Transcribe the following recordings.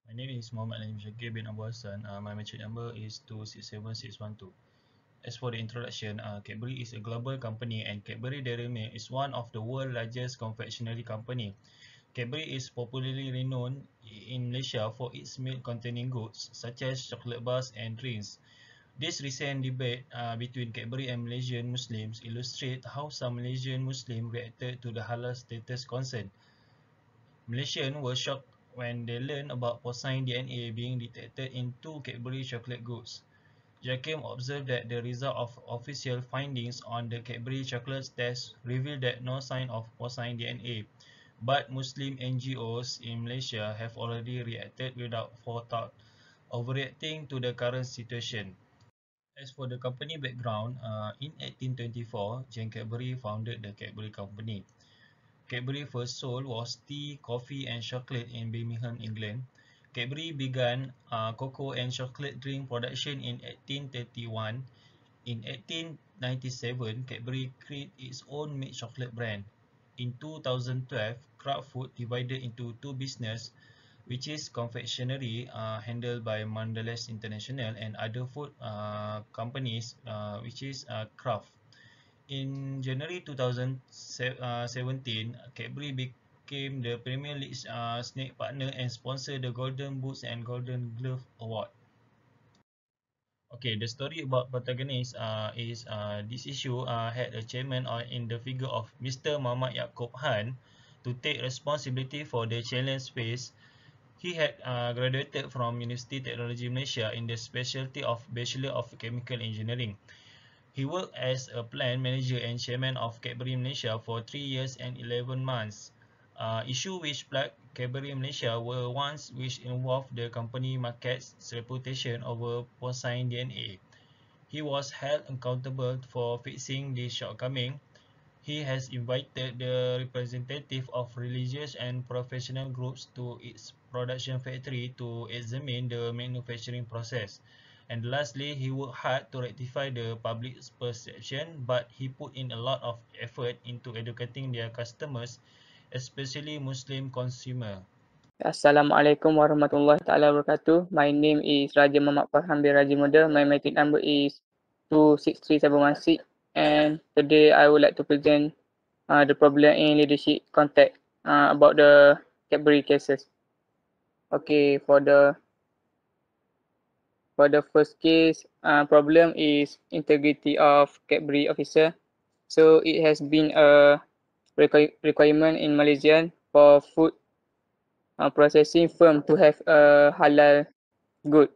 My name is Muhammad Alim Shakir bin Abu Hassan. My matric number is 267612. As for the introduction, Cadbury is a global company and Cadbury Dairy Milk is one of the world's largest confectionery company. Cadbury is popularly renowned in Malaysia for its milk-containing goods such as chocolate bars and drinks. This recent debate between Cadbury and Malaysian Muslims illustrates how some Malaysian Muslims reacted to the halal status concern. Malaysians were shocked when they learned about porcine DNA being detected in two Cadbury chocolate goods. Jakim observed that the result of official findings on the Cadbury chocolate test revealed that no sign of porcine DNA, but Muslim NGOs in Malaysia have already reacted without forethought, overreacting to the current situation. As for the company background, in 1824, Jane Cadbury founded the Cadbury Company. Cadbury first sold was tea, coffee and chocolate in Birmingham, England. Cadbury began cocoa and chocolate drink production in 1831. In 1897, Cadbury created its own milk chocolate brand. In 2012, Kraft Food divided into two businesses, which is confectionery handled by Mondelez International and other food companies, which is Kraft. In January 2017, Cadbury became the Premier League snake partner and sponsored the Golden Boots and Golden Glove Award. Okay, the story about protagonist is this issue had a chairman in the figure of Mr. Muhammad Yaakob Han to take responsibility for the challenge faced. He had graduated from University Technology Malaysia in the specialty of Bachelor of Chemical Engineering. He worked as a plant manager and chairman of Cadbury Malaysia for 3 years and 11 months. Issue which plagued Cadbury Malaysia were ones which involved the company market's reputation over porcine DNA. He was held accountable for fixing this shortcoming. He has invited the representative of religious and professional groups to its production factory to examine the manufacturing process. And lastly, he worked hard to rectify the public's perception, but he put in a lot of effort into educating their customers, especially Muslim consumers. Assalamualaikum warahmatullahi taala wabarakatuh. My name is Raja Muhammad Farhan bin Raja Muda. My matric number is 263716 and today I would like to present the problem in leadership context about the Cadbury cases. Okay, for the first case, problem is integrity of Cadbury officer. So it has been a requirement in Malaysia for food processing firm to have a halal good.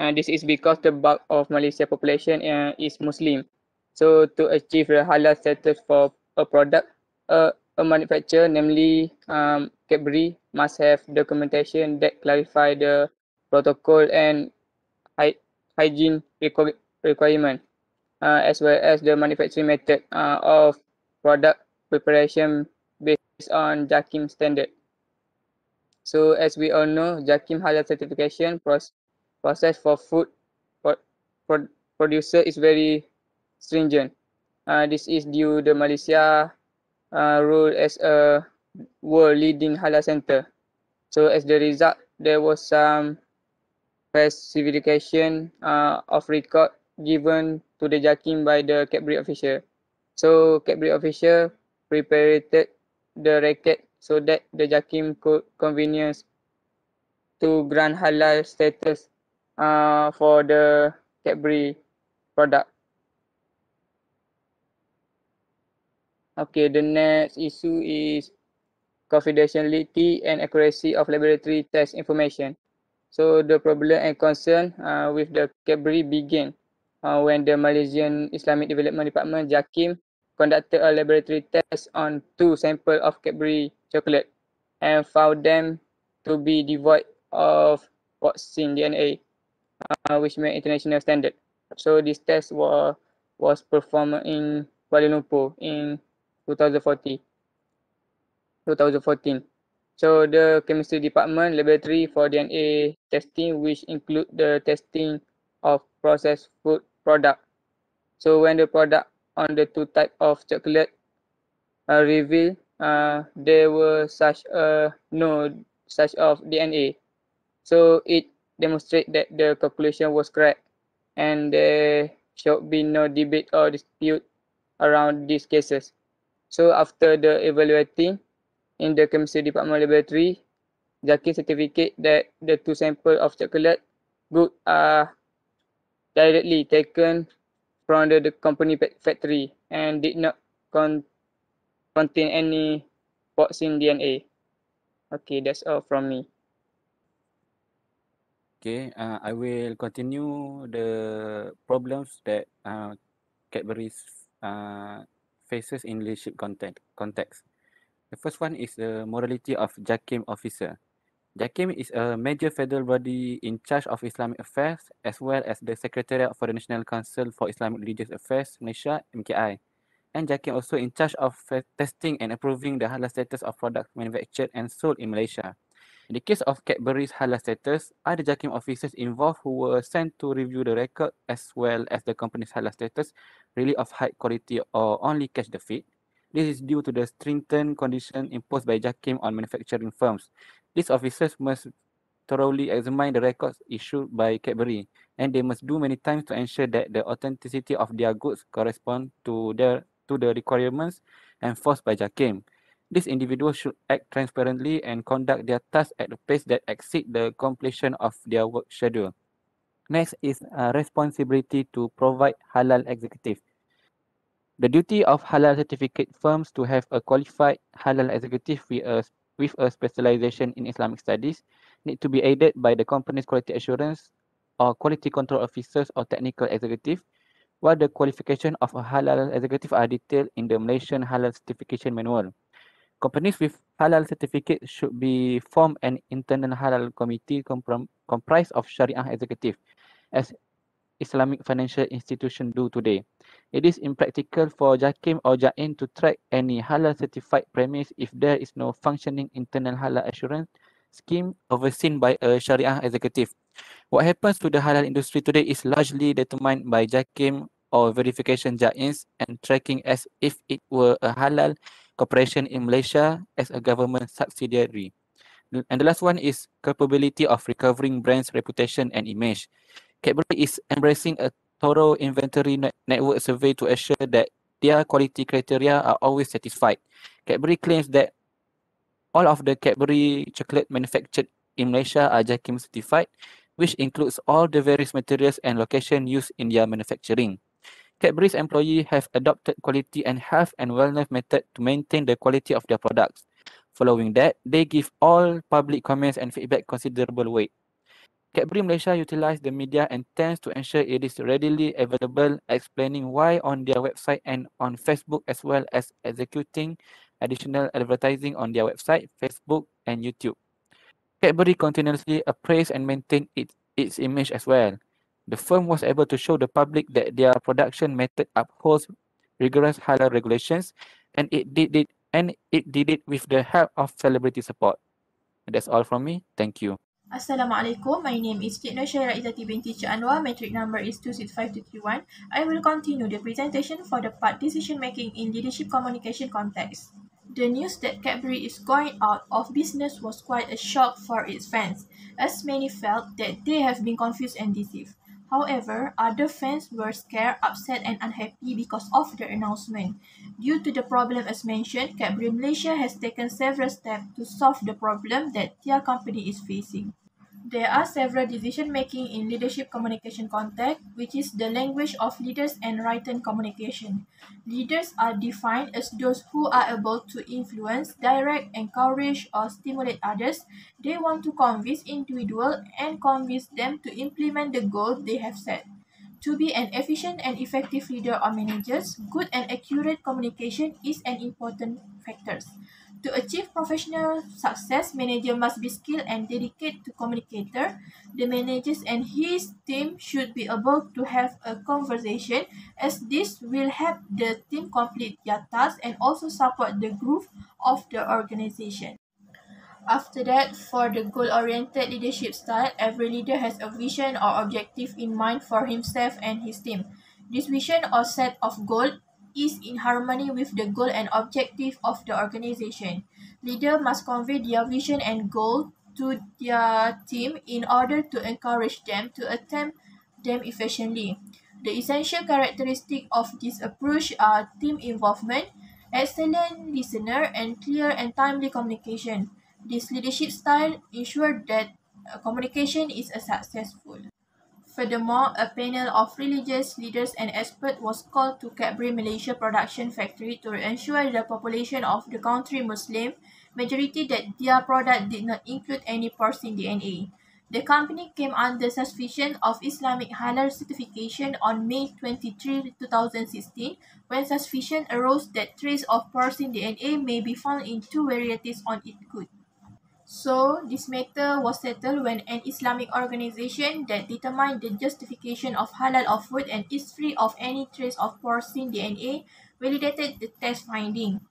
And this is because the bulk of Malaysia population is Muslim. So to achieve the halal status for a product, a manufacturer, namely Cadbury, must have documentation that clarify the protocol and hygiene requirement, as well as the manufacturing method of product preparation based on JAKIM standard. So as we all know, JAKIM halal certification process for food producer is very stringent. This is due to Malaysia role as a world leading halal center. So as the result, there was some specification of record given to the JAKIM by the Cadbury official. So Cadbury official prepared the record so that the JAKIM could convenience to grant halal status for the Cadbury product. Okay, the next issue is confidentiality and accuracy of laboratory test information. So the problem and concern with the Cadbury began when the Malaysian Islamic Development Department JAKIM conducted a laboratory test on 2 samples of Cadbury chocolate and found them to be devoid of porcine DNA, which met international standard. So this test was performed in Kuala Lumpur in 2014. So the chemistry department laboratory for DNA testing, which include the testing of processed food product. So when the product on the 2 type of chocolate revealed there were such no such of DNA. So it demonstrates that the calculation was correct, and there should be no debate or dispute around these cases. So after the evaluating in the chemistry department laboratory, Jackie certificate that the two samples of chocolate good are directly taken from the company factory and did not contain any porcine DNA. Okay, that's all from me. Okay, I will continue the problems that Cadbury faces in leadership context. The first one is the morality of JAKIM officer. JAKIM is a major federal body in charge of Islamic affairs as well as the Secretariat for the National Council for Islamic Religious Affairs, Malaysia, MKI. And JAKIM also in charge of testing and approving the halal status of products manufactured and sold in Malaysia. In the case of Cadbury's halal status, other JAKIM officers involved who were sent to review the record as well as the company's halal status really of high quality or only catch the feed. This is due to the stringent condition imposed by JAKIM on manufacturing firms. These officers must thoroughly examine the records issued by Cadbury, and they must do many times to ensure that the authenticity of their goods correspond to the requirements enforced by JAKIM. These individuals should act transparently and conduct their tasks at a pace that exceed the completion of their work schedule. Next is a responsibility to provide halal executive. The duty of halal certificate firms to have a qualified halal executive with a specialization in Islamic studies need to be aided by the company's quality assurance or quality control officers or technical executive, while the qualification of a halal executive are detailed in the Malaysian Halal Certification Manual. Companies with halal certificate should be form an internal halal committee comprised of Sharia executive, as Islamic financial institutions do today. It is impractical for JAKIM or JAIN to track any halal certified premise if there is no functioning internal halal assurance scheme overseen by a Sharia executive. What happens to the halal industry today is largely determined by JAKIM or verification JAINs and tracking as if it were a halal corporation in Malaysia as a government subsidiary. And the last one is capability of recovering brands' reputation and image. Cadbury is embracing a thorough inventory network survey to assure that their quality criteria are always satisfied. Cadbury claims that all of the Cadbury chocolate manufactured in Malaysia are JAKIM certified, which includes all the various materials and location used in their manufacturing. Cadbury's employees have adopted quality and health and wellness method to maintain the quality of their products. Following that, they give all public comments and feedback considerable weight. Cadbury Malaysia utilize the media and tends to ensure it is readily available, explaining why on their website and on Facebook, as well as executing additional advertising on their website, Facebook, and YouTube. Cadbury continuously appraise and maintain its image as well. The firm was able to show the public that their production method upholds rigorous halal regulations, and it did it with the help of celebrity support. That's all from me. Thank you. Assalamualaikum. My name is Cik Nur Syairah Izzati binti Cik Anwar. Metric number is 265231. I will continue the presentation for the part decision making in leadership communication context. The news that Cadbury is going out of business was quite a shock for its fans, as many felt that they have been confused and deceived. However, other fans were scared, upset and unhappy because of the announcement. Due to the problem as mentioned, Cadbury Malaysia has taken several steps to solve the problem that their company is facing. There are several decision-making in leadership communication context, which is the language of leaders and written communication. Leaders are defined as those who are able to influence, direct, encourage, or stimulate others. They want to convince individuals and convince them to implement the goal they have set. To be an efficient and effective leader or manager, good and accurate communication is an important factor. To achieve professional success, manager must be skilled and dedicated to communicator. The managers and his team should be able to have a conversation, as this will help the team complete their task and also support the growth of the organization. After that, for the goal-oriented leadership style, every leader has a vision or objective in mind for himself and his team. This vision or set of goal is in harmony with the goal and objective of the organization. Leader must convey their vision and goal to their team in order to encourage them to attempt them efficiently. The essential characteristics of this approach are team involvement, excellent listener, and clear and timely communication. This leadership style ensures that communication is successful. Furthermore, a panel of religious leaders and experts was called to Cadbury Malaysia production factory to ensure the population of the country Muslim majority that their product did not include any porcine DNA. The company came under suspicion of Islamic halal certification on May 23, 2016, when suspicion arose that trace of porcine DNA may be found in two varieties on its goods. So, this matter was settled when an Islamic organization that determined the justification of halal of food and is free of any trace of porcine DNA validated the test finding,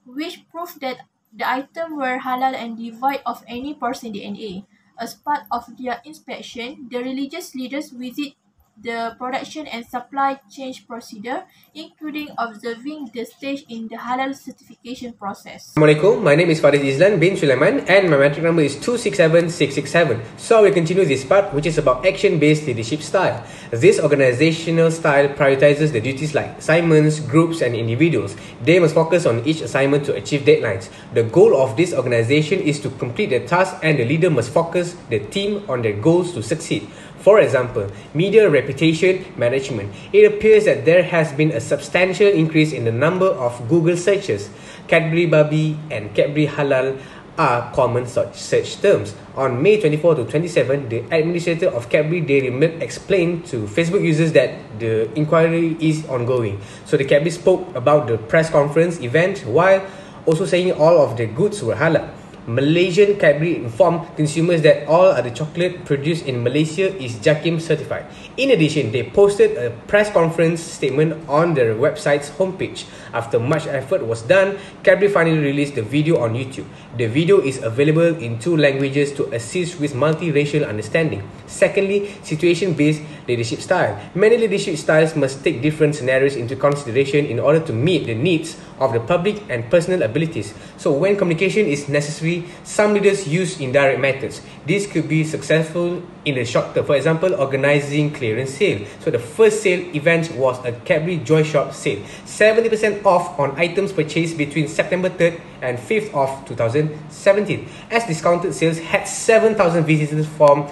which proved that the items were halal and devoid of any porcine DNA. As part of their inspection, the religious leaders visit the production and supply chain procedure, including observing the stage in the halal certification process. Assalamualaikum, my name is Farid Izlan bin Sulaiman and my metric number is 267667. So we'll continue this part, which is about action-based leadership style. This organizational style prioritizes the duties like assignments, groups and individuals. They must focus on each assignment to achieve deadlines. The goal of this organization is to complete the task and the leader must focus the team on their goals to succeed. For example, media reputation management. It appears that there has been a substantial increase in the number of Google searches. Cadbury Babi and Cadbury Halal are common search terms. On May 24 to 27, the administrator of Cadbury Dairy Milk explained to Facebook users that the inquiry is ongoing. So the Cadbury spoke about the press conference event while also saying all of the goods were halal. Malaysian Cadbury informed consumers that all other chocolate produced in Malaysia is JAKIM certified. In addition, they posted a press conference statement on their website's homepage. After much effort was done, Cadbury finally released the video on YouTube. The video is available in 2 languages to assist with multiracial understanding. Secondly, situation-based leadership style. Many leadership styles must take different scenarios into consideration in order to meet the needs of the public and personal abilities. So when communication is necessary, some leaders use indirect methods. This could be successful in the short term. For example, organizing clearance sale. So the first sale event was a Cadbury Joy Shop sale. 70% off on items purchased between September 3rd and 5th of 2017. As discounted sales had 7,000 visitors from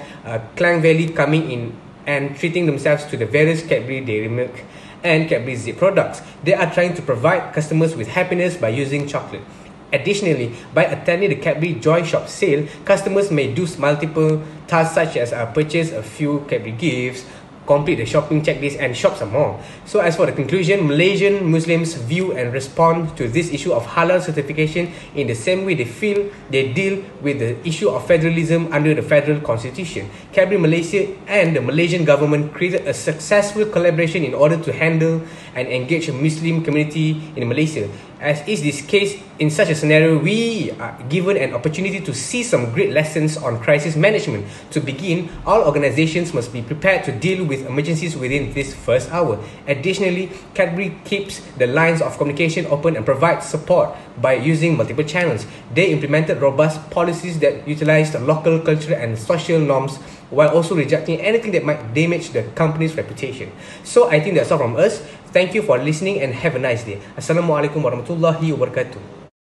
Klang Valley coming in and treating themselves to the various Cadbury Dairy Milk and Cadbury Zip products. They are trying to provide customers with happiness by using chocolate. Additionally, by attending the Cadbury Joy Shop sale, customers may do multiple tasks such as purchase a few Cadbury gifts, complete the shopping checklist and shop some more. So as for the conclusion, Malaysian Muslims view and respond to this issue of halal certification in the same way they feel they deal with the issue of federalism under the federal constitution. Cadbury Malaysia and the Malaysian government created a successful collaboration in order to handle and engage a Muslim community in Malaysia. As is this case, in such a scenario, we are given an opportunity to see some great lessons on crisis management. To begin, all organizations must be prepared to deal with emergencies within this first hour. Additionally, Cadbury keeps the lines of communication open and provides support by using multiple channels. They implemented robust policies that utilized local cultural and social norms while also rejecting anything that might damage the company's reputation. So I think that's all from us. Thank you for listening and have a nice day. Assalamualaikum warahmatullahi wabarakatuh.